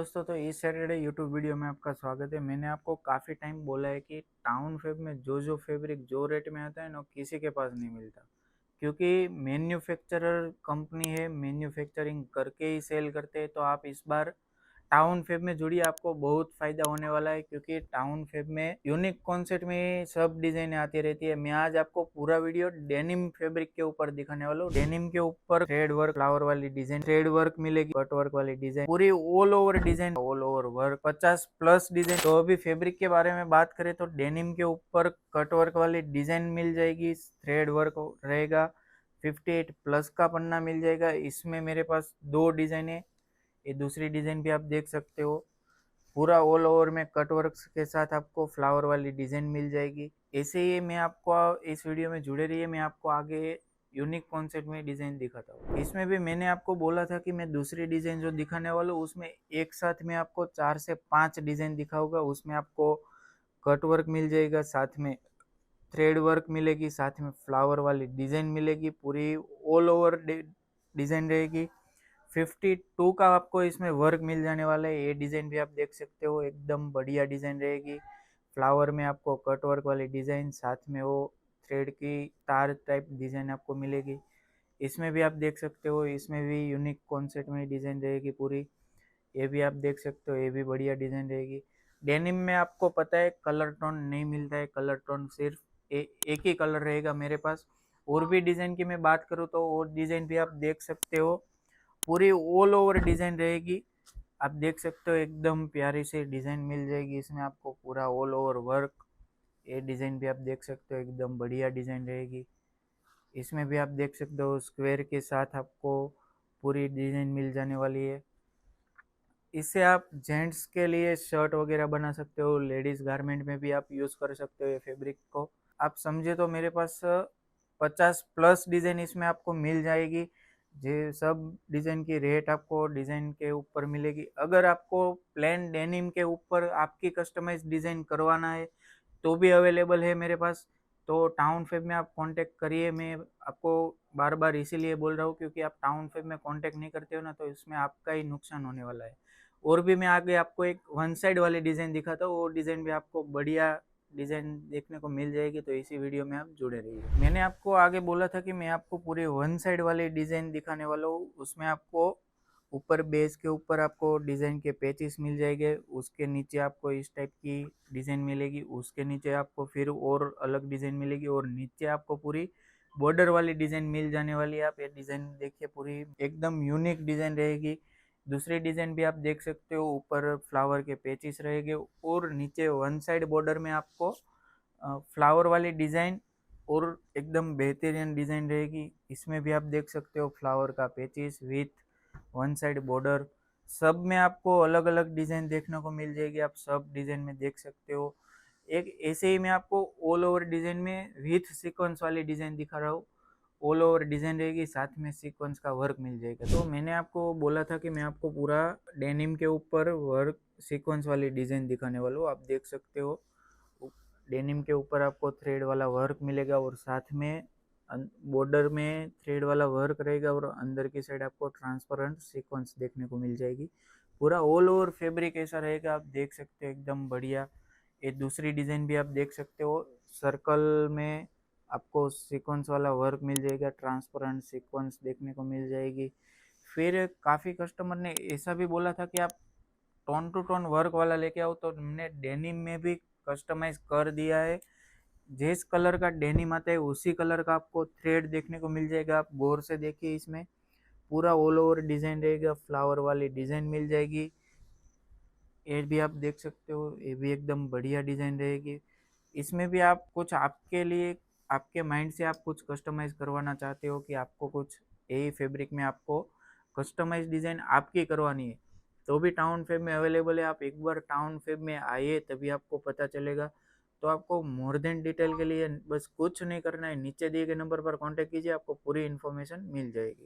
दोस्तों, तो इस सैटरडे यूट्यूब वीडियो में आपका स्वागत है। मैंने आपको काफ़ी टाइम बोला है कि टाउन फेब में जो फैब्रिक जो रेट में आता है ना, वो किसी के पास नहीं मिलता। क्योंकि मैन्युफैक्चरर कंपनी है, मैन्युफैक्चरिंग करके ही सेल करते हैं। तो आप इस बार टाउन फेब में जुड़िए, आपको बहुत फायदा होने वाला है। क्योंकि टाउन फेब में यूनिक कॉन्सेप्ट में सब डिजाइनें आती रहती है। मैं आज आपको पूरा वीडियो डेनिम फैब्रिक के ऊपर दिखाने वाला हूँ। डेनिम के ऊपर थ्रेड वर्क, फ्लावर वाली डिजाइन, थ्रेड वर्क मिलेगी, कट वर्क वाली डिजाइन, पूरी all over design, all over work, 50+ design. तो अभी फैब्रिक के बारे में बात करें तो डेनिम के ऊपर कट वर्क वाली डिजाइन मिल जाएगी, थ्रेड वर्क रहेगा, 58+ का पन्ना मिल जाएगा। इसमें मेरे पास दो डिजाइन है। ये दूसरी डिजाइन भी आप देख सकते हो। पूरा ऑल ओवर में कट वर्क के साथ आपको फ्लावर वाली डिजाइन मिल जाएगी। ऐसे ही मैं आपको इस वीडियो में जुड़े रहिए, मैं आपको आगे यूनिक कॉन्सेप्ट में डिजाइन दिखाता हूँ। इसमें भी मैंने आपको बोला था कि मैं दूसरी डिजाइन जो दिखाने वाला हूँ उसमें एक साथ में आपको 4 से 5 डिजाइन दिखाऊंगा। उसमें आपको कट वर्क मिल जाएगा, साथ में थ्रेड वर्क मिलेगी, साथ में फ्लावर वाली डिजाइन मिलेगी, पूरी ऑल ओवर डिजाइन रहेगी। 52 का आपको इसमें वर्क मिल जाने वाला है। ये डिज़ाइन भी आप देख सकते हो, एकदम बढ़िया डिज़ाइन रहेगी। फ्लावर में आपको कट वर्क वाली डिज़ाइन, साथ में वो थ्रेड की तार टाइप डिज़ाइन आपको मिलेगी। इसमें भी आप देख सकते हो, इसमें भी यूनिक कॉन्सेप्ट में डिज़ाइन रहेगी पूरी। ये भी आप देख सकते हो, ये भी बढ़िया डिज़ाइन रहेगी। डेनिम में आपको पता है कलर टोन नहीं मिलता है, कलर टोन सिर्फ एक ही कलर रहेगा मेरे पास। और भी डिज़ाइन की मैं बात करूँ तो और डिज़ाइन भी आप देख सकते हो, पूरी ऑल ओवर डिजाइन रहेगी। आप देख सकते हो, एकदम प्यारी सी डिजाइन मिल जाएगी। इसमें आपको पूरा ऑल ओवर वर्क, ये डिजाइन भी आप देख सकते हो, एकदम बढ़िया डिजाइन रहेगी। इसमें भी आप देख सकते हो, स्क्वायर के साथ आपको पूरी डिजाइन मिल जाने वाली है। इससे आप जेंट्स के लिए शर्ट वगैरह बना सकते हो, लेडीज गारमेंट में भी आप यूज कर सकते हो ये फैब्रिक को। आप समझे तो मेरे पास 50+ डिजाइन इसमें आपको मिल जाएगी। ये सब डिजाइन की रेट आपको डिजाइन के ऊपर मिलेगी। अगर आपको प्लेन डेनिम के ऊपर आपकी कस्टमाइज डिजाइन करवाना है तो भी अवेलेबल है मेरे पास। तो टाउन फेब में आप कांटेक्ट करिए। मैं आपको बार बार इसीलिए बोल रहा हूँ क्योंकि आप टाउन फेब में कांटेक्ट नहीं करते हो ना, तो इसमें आपका ही नुकसान होने वाला है। और भी मैं आगे आपको एक वन साइड वाली डिज़ाइन दिखाता हूँ, वो डिज़ाइन भी आपको बढ़िया डिज़ाइन देखने को मिल जाएगी। तो इसी वीडियो में आप जुड़े रहिए। मैंने आपको आगे बोला था कि मैं आपको पूरे वन साइड वाली डिज़ाइन दिखाने वाला हूँ। उसमें आपको ऊपर बेस के ऊपर आपको डिज़ाइन के पेचेस मिल जाएंगे, उसके नीचे आपको इस टाइप की डिज़ाइन मिलेगी, उसके नीचे आपको फिर और अलग डिज़ाइन मिलेगी, और नीचे आपको पूरी बॉर्डर वाली डिज़ाइन मिल जाने वाली है। आप ये डिज़ाइन देखिए, पूरी एकदम यूनिक डिज़ाइन रहेगी। दूसरी डिज़ाइन भी आप देख सकते हो, ऊपर फ्लावर के पेचेस रहेंगे और नीचे वन साइड बॉर्डर में आपको फ्लावर वाली डिज़ाइन और एकदम बेहतरीन डिज़ाइन रहेगी। इसमें भी आप देख सकते हो, फ्लावर का patches with one side border, सब में आपको अलग अलग डिज़ाइन देखने को मिल जाएगी। आप सब डिज़ाइन में देख सकते हो। एक ऐसे ही मैं आपको ऑल ओवर डिज़ाइन में विथ सीक्वेंस वाली डिज़ाइन दिखा रहा हूँ। ऑल ओवर डिज़ाइन रहेगी, साथ में सीक्वेंस का वर्क मिल जाएगा। तो मैंने आपको बोला था कि मैं आपको पूरा डेनिम के ऊपर वर्क सीक्वेंस वाली डिज़ाइन दिखाने वाला हूँ। आप देख सकते हो, डेनिम के ऊपर आपको थ्रेड वाला वर्क मिलेगा और साथ में बॉर्डर में थ्रेड वाला वर्क रहेगा, और अंदर की साइड आपको ट्रांसपेरेंट सीक्वेंस देखने को मिल जाएगी। पूरा ऑल ओवर फैब्रिक ऐसा रहेगा, आप देख सकते हो, एकदम बढ़िया। ये दूसरी डिज़ाइन भी आप देख सकते हो, सर्कल में आपको सीक्वेंस वाला वर्क मिल जाएगा, ट्रांसपेरेंट सीक्वेंस देखने को मिल जाएगी। फिर काफ़ी कस्टमर ने ऐसा भी बोला था कि आप टोन टू टोन वर्क वाला लेके आओ, तो हमने डेनिम में भी कस्टमाइज कर दिया है। जिस कलर का डेनिम आता है उसी कलर का आपको थ्रेड देखने को मिल जाएगा। आप गौर से देखिए, इसमें पूरा ऑल ओवर डिजाइन रहेगा, फ्लावर वाली डिजाइन मिल जाएगी। ये भी आप देख सकते हो, ये भी एकदम बढ़िया डिजाइन रहेगी। इसमें भी आप कुछ आपके लिए, आपके माइंड से आप कुछ कस्टमाइज करवाना चाहते हो कि आपको कुछ यही फैब्रिक में आपको कस्टमाइज डिजाइन आपकी करवानी है, तो भी टाउन फेब में अवेलेबल है। आप एक बार टाउन फेब में आइए, तभी आपको पता चलेगा। तो आपको मोर देन डिटेल के लिए बस कुछ नहीं करना है, नीचे दिए गए नंबर पर कांटेक्ट कीजिए, आपको पूरी इन्फॉर्मेशन मिल जाएगी।